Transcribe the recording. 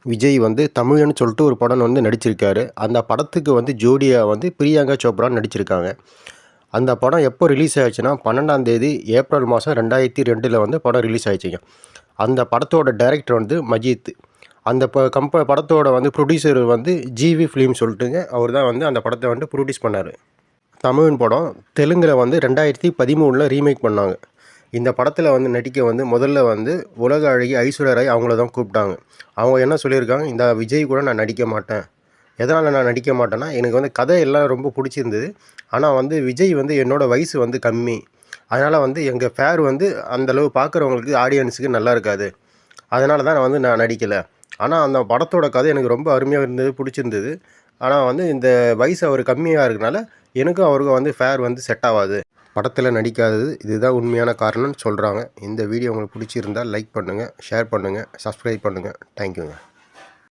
விஜய் வந்து தமிழன்னு சொல்லிட்டு ஒரு படம் வந்து நடிச்சிருக்காரு. அந்த படத்துக்கு வந்து ஜோடியா வந்து பிரியங்கா சோப்ரா நடிச்சிருக்காங்க. அந்த படம் எப்போ ரிலீஸ் ஆச்சுன்னா 12ஆம் தேதி ஏப்ரல் மாதம் 2002ல் வந்து படம் ரிலீஸ் ஆயிடுச்சுங்க. அந்த படத்தோட டைரக்டர் வந்து மஜித். அந்த படத்தோட வந்து ப்ரொடியூசர் வந்து ஜிவி ஃபிலிம் சொல்லிட்டுங்க. அவர் தான் வந்து அந்த படத்தை வந்து ப்ரொடியூஸ் பண்ணார். தமிழ் படம் தெலுங்கில் வந்து 2013ல் ரீமேக் பண்ணாங்க. இந்த படத்தில் வந்து நடிக்க வந்து முதல்ல வந்து உலக அழகி ஐஸ்வர்யா ராய் அவங்கள தான் கூப்பிட்டாங்க. அவங்க என்ன சொல்லியிருக்காங்க, இந்த விஜய் கூட நான் நடிக்க மாட்டேன். எதனால் நான் நடிக்க மாட்டேன்னா, எனக்கு வந்து கதை எல்லாம் ரொம்ப பிடிச்சிருந்தது. ஆனால் வந்து விஜய் வந்து என்னோடய வயசு வந்து கம்மி. அதனால் வந்து எங்கள் ஃபேர் வந்து அந்தளவு பார்க்குறவங்களுக்கு ஆடியன்ஸுக்கு நல்லா இருக்காது. அதனால தான் நான் நடிக்கலை. ஆனால் அந்த படத்தோட கதை எனக்கு ரொம்ப அருமையாக இருந்தது, பிடிச்சிருந்தது. ஆனால் வந்து இந்த வயசு அவர் கம்மியாக இருக்கனால எனக்கும் அவருக்கும் வந்து ஃபேர் வந்து செட் ஆகாது. படத்தில் நடிக்காதது இதுதான் உண்மையான காரணம்னு சொல்கிறாங்க. இந்த வீடியோ உங்களுக்கு பிடிச்சிருந்தால் லைக் பண்ணுங்கள், ஷேர் பண்ணுங்கள், சப்ஸ்கிரைப் பண்ணுங்கள். தேங்க்யூங்க.